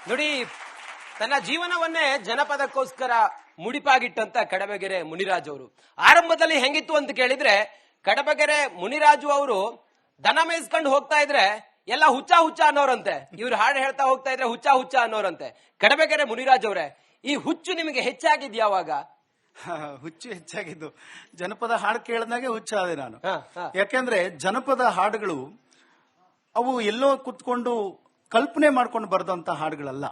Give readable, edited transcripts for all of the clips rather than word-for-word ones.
ನೋಡಿ, ತನ್ನ ಜೀವನವನ್ನೇ ಜನಪದಕ್ಕೋಸ್ಕರ ಮುಡಿಪಾಗಿಟ್ಟಂತ ಕಡಬಗೆರೆ ಮುನಿರಾಜು ಅವರು ಆರಂಭದಲ್ಲಿ ಹೆಂಗಿತ್ತು ಅಂತ ಕೇಳಿದ್ರೆ, ಕಡಬಗೆರೆ ಮುನಿರಾಜು ಅವರು ದನ ಮೇಯಿಸ್ಕೊಂಡು ಹೋಗ್ತಾ ಇದ್ರೆ ಎಲ್ಲ ಹುಚ್ಚ ಹುಚ್ಚ ಅನ್ನೋರಂತೆ. ಇವ್ರು ಹಾಡು ಹೇಳ್ತಾ ಹೋಗ್ತಾ ಇದ್ರೆ ಹುಚ್ಚ ಹುಚ್ಚ ಅನ್ನೋರಂತೆ. ಕಡಬಗೆರೆ ಮುನಿರಾಜು ಅವರೇ, ಈ ಹುಚ್ಚು ನಿಮಗೆ ಹೆಚ್ಚಾಗಿದ್ ಯಾವಾಗ? ಹುಚ್ಚು ಹೆಚ್ಚಾಗಿದ್ದು ಜನಪದ ಹಾಡು ಕೇಳಿದಾಗೆ ಹುಚ್ಚಾದೆ ನಾನು. ಯಾಕೆಂದ್ರೆ ಜನಪದ ಹಾಡುಗಳು ಅವು ಎಲ್ಲೋ ಕುತ್ಕೊಂಡು ಕಲ್ಪನೆ ಮಾಡ್ಕೊಂಡು ಬರೆದಂತ ಹಾಡುಗಳಲ್ಲ.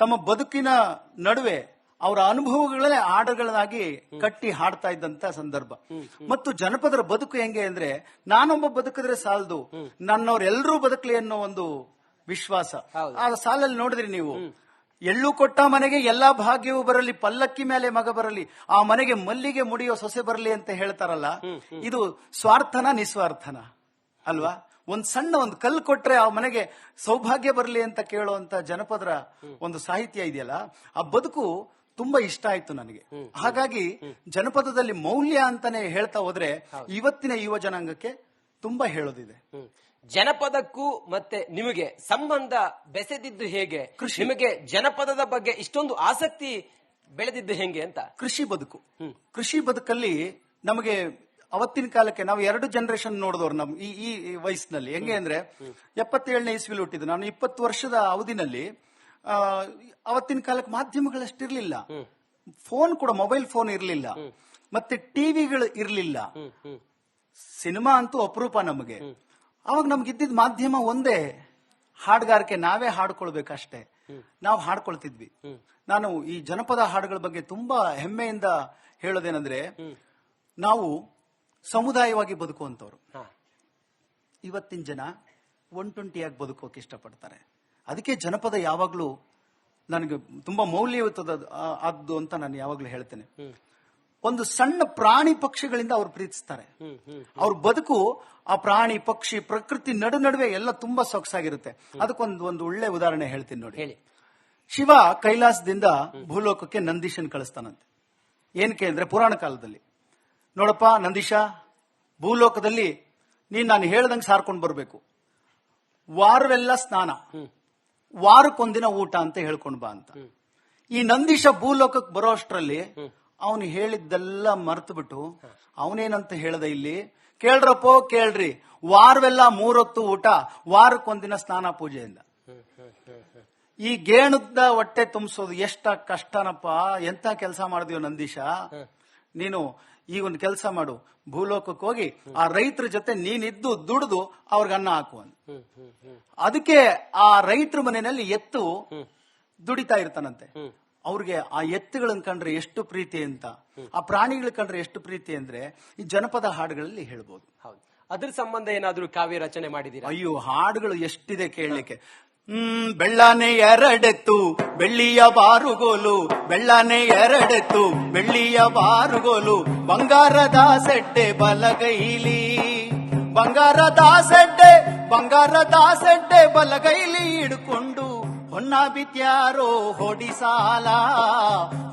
ತಮ್ಮ ಬದುಕಿನ ನಡುವೆ ಅವರ ಅನುಭವಗಳೇ ಹಾಡುಗಳಾಗಿ ಕಟ್ಟಿ ಹಾಡ್ತಾ ಇದ್ದಂತ ಸಂದರ್ಭ. ಮತ್ತು ಜನಪದರ ಬದುಕು ಹೆಂಗೆ ಅಂದ್ರೆ, ನಾನೊಬ್ಬ ಬದುಕಿದ್ರೆ ಸಾಲದು, ನನ್ನವ್ರೆಲ್ಲರೂ ಬದುಕಲಿ ಅನ್ನೋ ಒಂದು ವಿಶ್ವಾಸ. ಆ ಸಾಲಲ್ಲಿ ನೋಡಿದ್ರಿ ನೀವು, ಎಳ್ಳು ಕೊಟ್ಟ ಮನೆಗೆ ಎಲ್ಲಾ ಭಾಗ್ಯವೂ ಬರಲಿ, ಪಲ್ಲಕ್ಕಿ ಮೇಲೆ ಮಗ ಬರಲಿ, ಆ ಮನೆಗೆ ಮಲ್ಲಿಗೆ ಮುಡಿಯೋ ಸೊಸೆ ಬರಲಿ ಅಂತ ಹೇಳ್ತಾರಲ್ಲ, ಇದು ಸ್ವಾರ್ಥನ ನಿಸ್ವಾರ್ಥನ ಅಲ್ವಾ? ಒಂದ್ ಸಣ್ಣ ಒಂದು ಕಲ್ಲು ಕೊಟ್ರೆ ಆ ಮನೆಗೆ ಸೌಭಾಗ್ಯ ಬರಲಿ ಅಂತ ಕೇಳುವಂತ ಜನಪದರ ಒಂದು ಸಾಹಿತ್ಯ ಇದೆಯಲ್ಲ, ಆ ಬದುಕು ತುಂಬಾ ಇಷ್ಟ ಆಯ್ತು ನನಗೆ. ಹಾಗಾಗಿ ಜನಪದದಲ್ಲಿ ಮೌಲ್ಯ ಅಂತಾನೆ ಹೇಳ್ತಾ ಹೋದ್ರೆ ಇವತ್ತಿನ ಯುವ ಜನಾಂಗಕ್ಕೆ ತುಂಬಾ ಹೇಳೋದಿದೆ. ಜನಪದಕ್ಕೂ ಮತ್ತೆ ನಿಮಗೆ ಸಂಬಂಧ ಬೆಸೆದಿದ್ದು ಹೇಗೆ? ನಿಮಗೆ ಜನಪದದ ಬಗ್ಗೆ ಇಷ್ಟೊಂದು ಆಸಕ್ತಿ ಬೆಳೆದಿದ್ದು ಹೆಂಗೆ ಅಂತ? ಕೃಷಿ ಬದುಕಲ್ಲಿ ನಮಗೆ ಅವತ್ತಿನ ಕಾಲಕ್ಕೆ ನಾವು 2 ಜನರೇಷನ್ ನೋಡಿದವ್ರು ನಮ್ ಈ ವಯಸ್ಸಿನಲ್ಲಿ. ಹೆಂಗೆ ಅಂದ್ರೆ 77ನೇ ಇಸ್ವಿಲಿ ಹುಟ್ಟಿದ್ದು ನಾನು. 20 ವರ್ಷದ ಅವಧಿನಲ್ಲಿ ಅವತ್ತಿನ ಕಾಲಕ್ಕೆ ಮಾಧ್ಯಮಗಳಷ್ಟಿರ್ಲಿಲ್ಲ, ಫೋನ್ ಕೂಡ ಮೊಬೈಲ್ ಫೋನ್ ಇರ್ಲಿಲ್ಲ, ಮತ್ತೆ ಟಿವಿಗಳು ಇರ್ಲಿಲ್ಲ, ಸಿನಿಮಾ ಅಂತೂ ಅಪರೂಪ ನಮಗೆ. ಅವಾಗ ನಮ್ಗಿದ್ದಿದ್ ಮಾಧ್ಯಮ ಒಂದೇ, ಹಾಡುಗಾರಿಕೆ, ನಾವೇ ಹಾಡ್ಕೊಳ್ಬೇಕಷ್ಟೇ. ನಾವು ಹಾಡ್ಕೊಳ್ತಿದ್ವಿ. ನಾನು ಈ ಜನಪದ ಹಾಡುಗಳ ಬಗ್ಗೆ ತುಂಬಾ ಹೆಮ್ಮೆಯಿಂದ ಹೇಳೋದೇನಂದ್ರೆ, ನಾವು ಸಮುದಾಯವಾಗಿ ಬದುಕುವಂತವ್ರು. ಇವತ್ತಿನ ಜನ ಒಂಟೊಂಟಿಯಾಗಿ ಬದುಕೋಕೆ ಇಷ್ಟಪಡ್ತಾರೆ. ಅದಕ್ಕೆ ಜನಪದ ಯಾವಾಗ್ಲೂ ನನಗೆ ತುಂಬಾ ಮೌಲ್ಯಯುತದ ಆದ್ದು ಅಂತ ನಾನು ಯಾವಾಗ್ಲೂ ಹೇಳ್ತೇನೆ. ಒಂದು ಸಣ್ಣ ಪ್ರಾಣಿ ಪಕ್ಷಿಗಳಿಂದ ಅವ್ರು ಪ್ರೀತಿಸ್ತಾರೆ. ಅವ್ರ ಬದುಕು ಆ ಪ್ರಾಣಿ ಪಕ್ಷಿ ಪ್ರಕೃತಿ ನಡುವೆ ಎಲ್ಲ ತುಂಬಾ ಸೊಗಸಾಗಿರುತ್ತೆ. ಅದಕ್ಕೊಂದು ಒಳ್ಳೆ ಉದಾಹರಣೆ ಹೇಳ್ತೀನಿ ನೋಡಿ. ಶಿವ ಕೈಲಾಸದಿಂದ ಭೂಲೋಕಕ್ಕೆ ನಂದೀಶನ್ ಕಳಿಸ್ತಾನಂತೆ. ಏನಕ್ಕೆ ಅಂದ್ರೆ, ಪುರಾಣ ಕಾಲದಲ್ಲಿ ನೋಡಪ್ಪ ನಂದೀಶ, ಭೂಲೋಕದಲ್ಲಿ ನೀನ್ ನಾನು ಹೇಳ್ದಂಗೆ ಸಾರ್ಕೊಂಡು ಬರ್ಬೇಕು, ವಾರವೆಲ್ಲ ಸ್ನಾನ, ವಾರಕ್ಕೊಂದಿನ ಊಟ ಅಂತ ಹೇಳ್ಕೊಂಡ್ ಬಾ ಅಂತ. ಈ ನಂದೀಶ ಭೂಲೋಕಕ್ಕೆ ಬರೋ ಅಷ್ಟರಲ್ಲಿ ಅವನು ಹೇಳಿದ್ದೆಲ್ಲ ಮರ್ತು ಬಿಟ್ಟು ಅವನೇನಂತ ಹೇಳ್ದ, ಇಲ್ಲಿ ಕೇಳ್ರಪ್ಪೋ ಕೇಳ್ರಿ, ವಾರವೆಲ್ಲ 3 ಹೊತ್ತು ಊಟ, ವಾರಕ್ಕೊಂದಿನ ಸ್ನಾನ ಪೂಜೆಯಿಂದ. ಈ ಗೇಣದ ಹೊಟ್ಟೆ ತುಂಬಿಸೋದು ಎಷ್ಟ ಕಷ್ಟನಪ್ಪ, ಎಂತ ಕೆಲಸ ಮಾಡಿದ್ಯೋ ನಂದೀಶ. ನೀನು ಈ ಒಂದು ಕೆಲಸ ಮಾಡು, ಭೂಲೋಕಕ್ಕೆ ಹೋಗಿ ಆ ರೈತರ ಜೊತೆ ನೀನಿದ್ದು ದುಡಿದು ಅವ್ರಿಗೆ ಅನ್ನ ಹಾಕು ಅಂತ. ಅದಕ್ಕೆ ಆ ರೈತರ ಮನೆಯಲ್ಲಿ ಎತ್ತು ದುಡಿತಾ ಇರ್ತಾನಂತೆ. ಅವ್ರಿಗೆ ಆ ಎತ್ತುಗಳನ್ನ ಕಂಡ್ರೆ ಎಷ್ಟು ಪ್ರೀತಿ ಅಂತ, ಆ ಪ್ರಾಣಿಗಳ ಕಂಡ್ರೆ ಎಷ್ಟು ಪ್ರೀತಿ ಅಂದ್ರೆ ಈ ಜನಪದ ಹಾಡುಗಳಲ್ಲಿ ಹೇಳ್ಬೋದು. ಅದ್ರ ಸಂಬಂಧ ಏನಾದ್ರೂ ಕಾವ್ಯ ರಚನೆ ಮಾಡಿದೀರಾ? ಅಯ್ಯೋ, ಹಾಡುಗಳು ಎಷ್ಟಿದೆ ಕೇಳಲಿಕ್ಕೆ. ಬೆಳ್ಳಾನೆ ಎರಡೆತ್ತು ಬೆಳ್ಳಿಯ ಬಾರುಗೋಲು, ಬೆಳ್ಳಾನೆ ಎರಡೆತ್ತು ಬೆಳ್ಳಿಯ ಬಾರುಗೋಲು, ಬಂಗಾರದ ಸೆಡ್ಡೆ ಬಲಗೈಲಿ, ಬಂಗಾರದ ಸೆಡ್ಡೆ ಬಲಗೈಲಿ ಹಿಡ್ಕೊಂಡು, ಹೊನ್ನ ಬಿತ್ಯಾರೋ ಹೊಡಿಸಾಲ,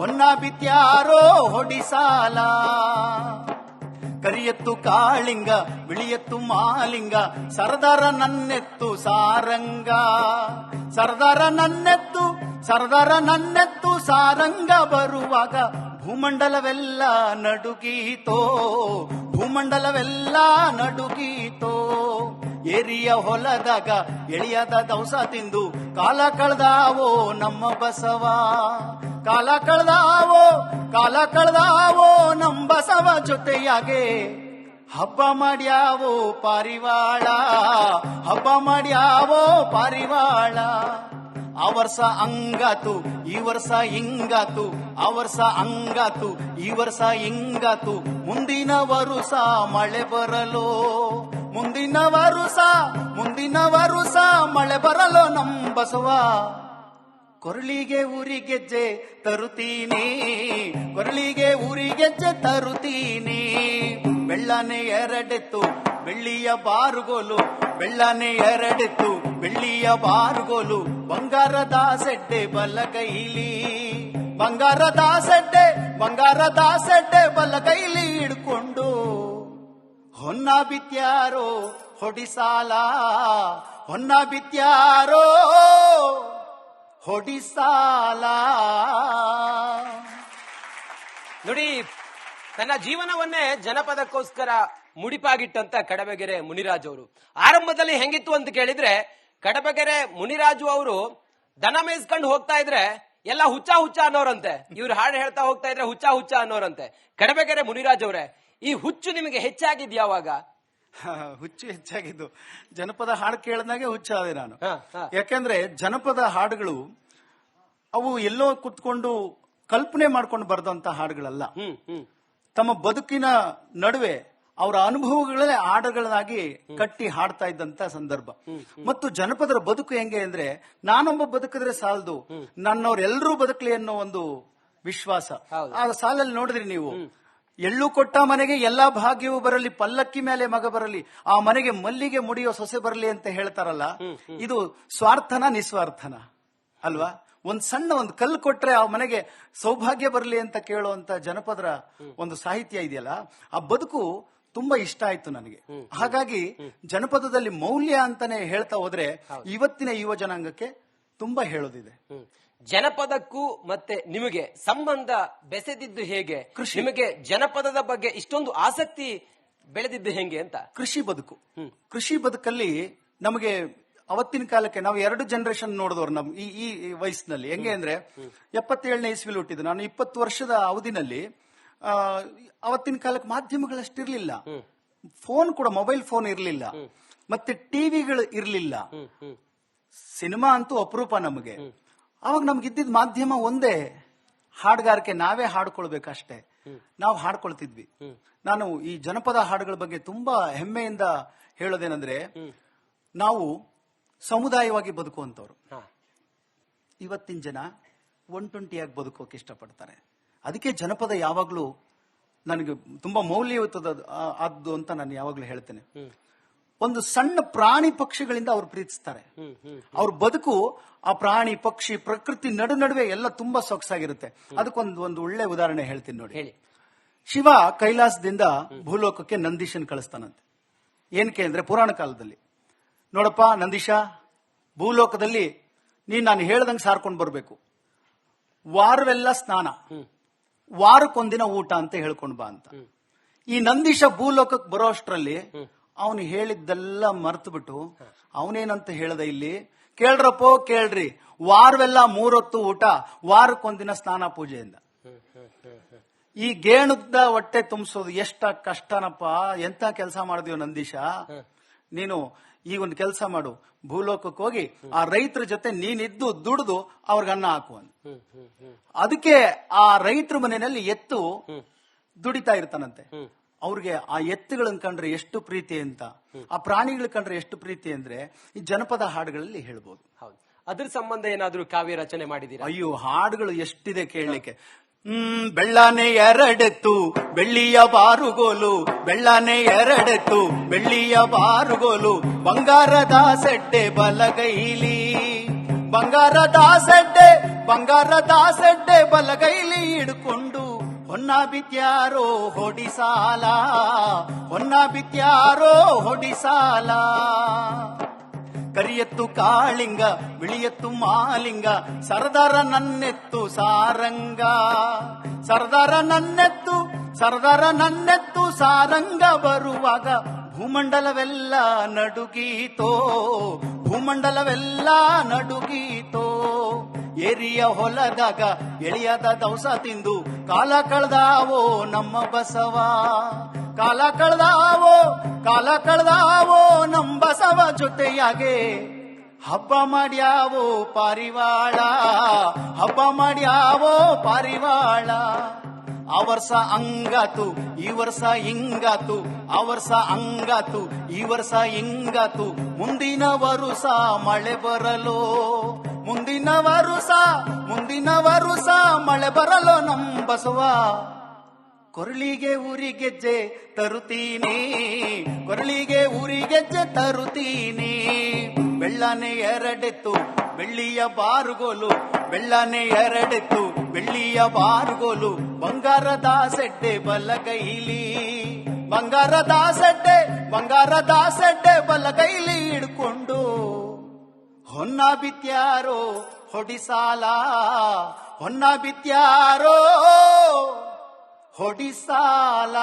ಹೊನ್ನ ಬಿತ್ಯಾರೋ ಹೊಡಿಸಾಲ. ಕರಿಯತ್ತು ಕಾಳಿಂಗ ಬಿಳಿಯತ್ತು ಮಾಲಿಂಗ, ಸರದಾರ ನನ್ನೆತ್ತು ಸಾರಂಗ, ಸರದಾರ ನನ್ನೆತ್ತು ಸಾರಂಗ ಬರುವಾಗ ಭೂಮಂಡಲವೆಲ್ಲ ನಡುಗೀತೋ, ಭೂಮಂಡಲವೆಲ್ಲ ನಡುಗೀತೋ. ಏರಿಯ ಹೊಲದಾಗ ಎಳಿಯದ ದವಸ ತಿಂದು ಕಾಲ ಕಳೆದಾವೋ ನಮ್ಮ ಬಸವ, ಕಾಲ ಕಳೆದಾವೋ ನಮ್ಮ ಬಸವ ಜೊತೆಯಾಗೆ ಹಬ್ಬ ಮಾಡ್ಯಾವೋ ಪಾರಿವಾಳ, ಹಬ್ಬ ಮಾಡ್ಯಾವೋ ಪಾರಿವಾಳ. ಆ ವರ್ಷ ಹಂಗಾತು ಈ ವರ್ಷ ಹಿಂಗಾತು, ಆ ವರ್ಷ ಹಂಗಾತು ಈ ವರ್ಷ ಹಿಂಗಾತು, ಮುಂದಿನ ವರುಷ ಮಳೆ ಬರಲು, ಮುಂದಿನ ವರುಷ ಮಳೆ ಬರಲು ನಮ್ ಬಸವ. ಕೊರಳಿಗೆ ಊರಿಗೆಜ್ಜೆ ತರುತ್ತೀನಿ, ಕೊರಳಿಗೆ ಊರಿಗೆಜ್ಜೆ ತರುತ್ತೀನಿ. ಬೆಳ್ಳಾನೆ ಎರಡೆತ್ತು ಬೆಳ್ಳಿಯ ಬಾರುಗೋಲು, ಬೆಳ್ಳಾನೆ ಎರಡೆತ್ತು ಬೆಳ್ಳಿಯ ಬಾರುಗೋಲು, ಬಂಗಾರದ ಸೆಡ್ಡೆ ಬಲಗೈಲಿ, ಬಂಗಾರದ ಸೆಡ್ಡೆ ಬಲಗೈಲಿ ಹಿಡ್ಕೊಂಡು, ಹೊನ್ನ ಬಿತ್ಯಾರೋ ಹೊಡಿಸಾಲ, ಹೊನ್ನ ಬಿತ್ಯಾರೋ ಹೊಡಿಸಾಲ. ನೋಡಿ, ತನ್ನ ಜೀವನವನ್ನೇ ಜನಪದಕ್ಕೋಸ್ಕರ ಮುಡಿಪಾಗಿಟ್ಟಂತ ಕಡಬಗೆರೆ ಮುನಿರಾಜು ಅವರು ಆರಂಭದಲ್ಲಿ ಹೆಂಗಿತ್ತು ಅಂತ ಕೇಳಿದ್ರೆ, ಕಡಬಗೆರೆ ಮುನಿರಾಜು ಅವರು ದನ ಮೇಯಿಸ್ಕೊಂಡು ಹೋಗ್ತಾ ಇದ್ರೆ ಎಲ್ಲ ಹುಚ್ಚ ಹುಚ್ಚ ಅನ್ನೋರಂತೆ. ಇವ್ರು ಹಾಡು ಹೇಳ್ತಾ ಹೋಗ್ತಾ ಇದ್ರೆ ಹುಚ್ಚ ಹುಚ್ಚ ಅನ್ನೋರಂತೆ. ಕಡಬಗೆರೆ ಮುನಿರಾಜ್ ಅವರೇ, ಈ ಹುಚ್ಚು ನಿಮಗೆ ಹೆಚ್ಚಾಗಿದ್ ಯಾವಾಗ? ಹುಚ್ಚು ಹೆಚ್ಚಾಗಿದ್ದು ಜನಪದ ಹಾಡು ಕೇಳಿದಾಗೆ ಹುಚ್ಚಾದೆ ನಾನು. ಹ, ಹ. ಯಾಕೆಂದ್ರೆ ಜನಪದ ಹಾಡುಗಳು ಅವು ಎಲ್ಲೋ ಕುತ್ಕೊಂಡು ಕಲ್ಪನೆ ಮಾಡ್ಕೊಂಡು ಬರೆದಂತ ಹಾಡುಗಳಲ್ಲ. ತಮ್ಮ ಬದುಕಿನ ನಡುವೆ ಅವರ ಅನುಭವಗಳೇ ಹಾಡುಗಳಾಗಿ ಕಟ್ಟಿ ಹಾಡ್ತಾ ಇದ್ದಂತ ಸಂದರ್ಭ. ಮತ್ತು ಜನಪದರ ಬದುಕು ಹೆಂಗೆ ಅಂದ್ರೆ, ನಾನೊಬ್ಬ ಬದುಕಿದ್ರೆ ಸಾಲದು, ನನ್ನವ್ರೆಲ್ಲರೂ ಬದುಕಲಿ ಅನ್ನೋ ಒಂದು ವಿಶ್ವಾಸ. ಆ ಸಾಲಲ್ಲಿ ನೋಡಿದ್ರಿ ನೀವು, ಎಳ್ಳು ಕೊಟ್ಟ ಮನೆಗೆ ಎಲ್ಲಾ ಭಾಗ್ಯವೂ ಬರಲಿ, ಪಲ್ಲಕ್ಕಿ ಮೇಲೆ ಮಗ ಬರಲಿ, ಆ ಮನೆಗೆ ಮಲ್ಲಿಗೆ ಮುಡಿಯೋ ಸೊಸೆ ಬರಲಿ ಅಂತ ಹೇಳ್ತಾರಲ್ಲ, ಇದು ಸ್ವಾರ್ಥನ ನಿಸ್ವಾರ್ಥನ ಅಲ್ವಾ? ಒಂದ್ ಸಣ್ಣ ಒಂದು ಕಲ್ಲು ಕೊಟ್ರೆ ಆ ಮನೆಗೆ ಸೌಭಾಗ್ಯ ಬರಲಿ ಅಂತ ಕೇಳುವಂತ ಜನಪದರ ಒಂದು ಸಾಹಿತ್ಯ ಇದೆಯಲ್ಲ, ಆ ಬದುಕು ತುಂಬಾ ಇಷ್ಟ ಆಯ್ತು ನನಗೆ. ಹಾಗಾಗಿ ಜನಪದದಲ್ಲಿ ಮೌಲ್ಯ ಅಂತಾನೆ ಹೇಳ್ತಾ ಹೋದ್ರೆ ಇವತ್ತಿನ ಯುವ ಜನಾಂಗಕ್ಕೆ ತುಂಬಾ ಹೇಳೋದಿದೆ. ಜನಪದಕ್ಕೂ ಮತ್ತೆ ನಿಮಗೆ ಸಂಬಂಧ ಬೆಸೆದಿದ್ದು ಹೇಗೆ? ನಿಮಗೆ ಜನಪದದ ಬಗ್ಗೆ ಇಷ್ಟೊಂದು ಆಸಕ್ತಿ ಬೆಳೆದಿದ್ದು ಹೆಂಗೆ ಅಂತ? ಕೃಷಿ ಬದುಕಲ್ಲಿ ನಮಗೆ ಅವತ್ತಿನ ಕಾಲಕ್ಕೆ ನಾವು 2 ಜನರೇಷನ್ ನೋಡಿದವ್ರು ನಮ್ ಈ ವಯಸ್ಸಿನಲ್ಲಿ. ಹೆಂಗೆ ಅಂದ್ರೆ 77ನೇ ಇಸ್ವಿಲಿ ಹುಟ್ಟಿದ್ದು ನಾನು. 20 ವರ್ಷದ ಅವಧಿನಲ್ಲಿ ಅವತ್ತಿನ ಕಾಲಕ್ಕೆ ಮಾಧ್ಯಮಗಳಷ್ಟಿರ್ಲಿಲ್ಲ, ಫೋನ್ ಕೂಡ ಮೊಬೈಲ್ ಫೋನ್ ಇರ್ಲಿಲ್ಲ, ಮತ್ತೆ ಟಿವಿಗಳು ಇರ್ಲಿಲ್ಲ, ಸಿನಿಮಾ ಅಂತೂ ಅಪರೂಪ ನಮಗೆ. ಅವಾಗ ನಮ್ಗಿದ್ದಿದ್ ಮಾಧ್ಯಮ ಒಂದೇ, ಹಾಡುಗಾರಿಕೆ, ನಾವೇ ಹಾಡ್ಕೊಳ್ಬೇಕಷ್ಟೇ. ನಾವು ಹಾಡ್ಕೊಳ್ತಿದ್ವಿ. ನಾನು ಈ ಜನಪದ ಹಾಡುಗಳ ಬಗ್ಗೆ ತುಂಬಾ ಹೆಮ್ಮೆಯಿಂದ ಹೇಳೋದೇನಂದ್ರೆ, ನಾವು ಸಮುದಾಯವಾಗಿ ಬದುಕುವಂತವ್ರು. ಇವತ್ತಿನ ಜನ ಒಂಟೊಂಟಿಯಾಗಿ ಬದುಕೋಕೆ ಇಷ್ಟಪಡ್ತಾರೆ. ಅದಕ್ಕೆ ಜನಪದ ಯಾವಾಗ್ಲೂ ನನಗೆ ತುಂಬಾ ಮೌಲ್ಯಯುತದ ಆದ್ದು ಅಂತ ನಾನು ಯಾವಾಗ್ಲೂ ಹೇಳ್ತೇನೆ. ಒಂದು ಸಣ್ಣ ಪ್ರಾಣಿ ಪಕ್ಷಿಗಳಿಂದ ಅವ್ರು ಪ್ರೀತಿಸ್ತಾರೆ. ಅವ್ರ ಬದುಕು ಆ ಪ್ರಾಣಿ ಪಕ್ಷಿ ಪ್ರಕೃತಿ ನಡುವೆ ಎಲ್ಲ ತುಂಬಾ ಸೊಗಸಾಗಿರುತ್ತೆ. ಅದಕ್ಕೊಂದು ಒಳ್ಳೆ ಉದಾಹರಣೆ ಹೇಳ್ತೀನಿ ನೋಡಿ. ಶಿವ ಕೈಲಾಸದಿಂದ ಭೂಲೋಕಕ್ಕೆ ನಂದೀಶನ್ ಕಳಿಸ್ತಾನಂತೆ. ಏನಕ್ಕೆ ಅಂದ್ರೆ, ಪುರಾಣ ಕಾಲದಲ್ಲಿ ನೋಡಪ್ಪ ನಂದೀಶ, ಭೂಲೋಕದಲ್ಲಿ ನೀನ್ ನಾನು ಹೇಳ್ದಂಗೆ ಸಾರ್ಕೊಂಡು ಬರ್ಬೇಕು, ವಾರವೆಲ್ಲ ಸ್ನಾನ, ವಾರಕ್ಕೊಂದಿನ ಊಟ ಅಂತ ಹೇಳ್ಕೊಂಡ್ ಬಾ ಅಂತ. ಈ ನಂದೀಶ ಭೂಲೋಕಕ್ಕೆ ಬರೋ ಅಷ್ಟರಲ್ಲಿ ಅವನು ಹೇಳಿದ್ದೆಲ್ಲ ಮರ್ತು ಬಿಟ್ಟು ಅವನೇನಂತ ಹೇಳ್ದ, ಇಲ್ಲಿ ಕೇಳ್ರಪ್ಪೋ ಕೇಳ್ರಿ, ವಾರವೆಲ್ಲ 3 ಹೊತ್ತು ಊಟ, ವಾರಕ್ಕೊಂದಿನ ಸ್ನಾನ ಪೂಜೆಯಿಂದ. ಈ ಗೇಣುದ್ದ ಹೊಟ್ಟೆ ತುಂಬಿಸೋದು ಎಷ್ಟ ಕಷ್ಟನಪ್ಪ, ಎಂತ ಕೆಲಸ ಮಾಡಿದ್ಯೋ ನಂದೀಶ. ನೀನು ಈ ಒಂದು ಕೆಲಸ ಮಾಡು, ಭೂಲೋಕಕ್ಕೆ ಹೋಗಿ ಆ ರೈತರ ಜೊತೆ ನೀನಿದ್ದು ದುಡಿದು ಅವ್ರಿಗೆ ಅನ್ನ ಹಾಕು ಅಂತ. ಅದಕ್ಕೆ ಆ ರೈತರ ಮನೆಯಲ್ಲಿ ಎತ್ತು ದುಡಿತಾ ಇರ್ತಾನಂತೆ. ಅವ್ರಿಗೆ ಆ ಎತ್ತುಗಳನ್ನ ಕಂಡ್ರೆ ಎಷ್ಟು ಪ್ರೀತಿ ಅಂತ, ಆ ಪ್ರಾಣಿಗಳ ಕಂಡ್ರೆ ಎಷ್ಟು ಪ್ರೀತಿ ಅಂದ್ರೆ ಈ ಜನಪದ ಹಾಡುಗಳಲ್ಲಿ ಹೇಳ್ಬೋದು. ಹೌದು, ಅದ್ರ ಸಂಬಂಧ ಏನಾದ್ರೂ ಕಾವ್ಯ ರಚನೆ ಮಾಡಿದೀರಾ? ಅಯ್ಯೋ, ಹಾಡುಗಳು ಎಷ್ಟಿದೆ ಕೇಳಲಿಕ್ಕೆ. ಬೆಳ್ಳಾನೆ ಎರಡೆತ್ತು ಬೆಳ್ಳಿಯ ಬಾರುಗೋಲು, ಬೆಳ್ಳಾನೆ ಎರಡೆತ್ತು ಬೆಳ್ಳಿಯ ಬಾರುಗೋಲು, ಬಂಗಾರದ ಸೆಡ್ಡೆ ಬಲಗೈಲಿ, ಬಂಗಾರದ ಸೆಡ್ಡೆ ಬಲಗೈಲಿ ಹಿಡ್ಕೊಂಡು ಹೊನ್ನ ಬಿತ್ಯಾರೋ ಹೊಡಿಸಾಲ, ಹೊನ್ನ ಬಿತ್ಯಾರೋ ಹೊಡಿಸಾಲ. ಕರಿಯತ್ತು ಕಾಳಿಂಗ ಬಿಳಿಯತ್ತು ಮಾಲಿಂಗ, ಸರದಾರ ನನ್ನೆತ್ತು ಸಾರಂಗ, ಸರದಾರ ನನ್ನೆತ್ತು ಸಾರಂಗ ಬರುವಾಗ ಭೂಮಂಡಲವೆಲ್ಲ ನಡುಗೀತೋ, ಭೂಮಂಡಲವೆಲ್ಲ ನಡುಗೀತೋ. ಏರಿಯ ಹೊಲದಾಗ ಎಳೆಯದ ದವಸ ತಿಂದು ಕಾಲ ಕಳೆದಾವೋ ನಮ್ಮ ಬಸವ, ಕಾಲ ಕಳೆದಾವೋ ನಮ್ಮ ಬಸವ ಜೊತೆಯಾಗೆ ಹಬ್ಬ ಮಾಡ್ಯಾವೋ ಪಾರಿವಾಳ, ಹಬ್ಬ ಮಾಡ್ಯಾವೋ ಪಾರಿವಾಳ. ಆ ವರ್ಷ ಹಂಗಾತು ಈ ವರ್ಷ ಹಿಂಗಾತು, ಆ ವರ್ಷ ಹಂಗಾತು ಈ ವರ್ಷ ಹಿಂಗಾತು, ಮುಂದಿನ ವರುಷ ಮಳೆ ಬರಲೋ, ಮುಂದಿನ ವರುಷ ಮಳೆ ಬರಲೋ ನಮ್ ಬಸವ. ಕೊರಳಿಗೆ ಊರಿಗೆಜ್ಜೆ ತರುತ್ತೀನಿ, ಕೊರಳಿಗೆ ಊರಿಗೆಜ್ಜೆ ತರುತ್ತೀನಿ. ಬೆಳ್ಳಾನೆ ಎರಡೆತ್ತು ಬೆಳ್ಳಿಯ ಬಾರುಗೋಲು, ಬೆಳ್ಳಾನೆ ಎರಡೆತ್ತು ಬೆಳ್ಳಿಯ ಬಾರುಗೋಲು, ಬಂಗಾರದ ಸೆಡ್ಡೆ ಬಲಗೈಲಿ, ಬಂಗಾರದ ಸೆಡ್ಡೆ ಬಲಗೈಲಿ ಹಿಡ್ಕೊಂಡು ಹೊನ್ನ ಬಿತ್ಯಾರೋ ಹೊಡಿಸಾಲ, ಹೊನ್ನ ಬಿತ್ಯಾರೋ ಹೊಡಿಸಾಲ.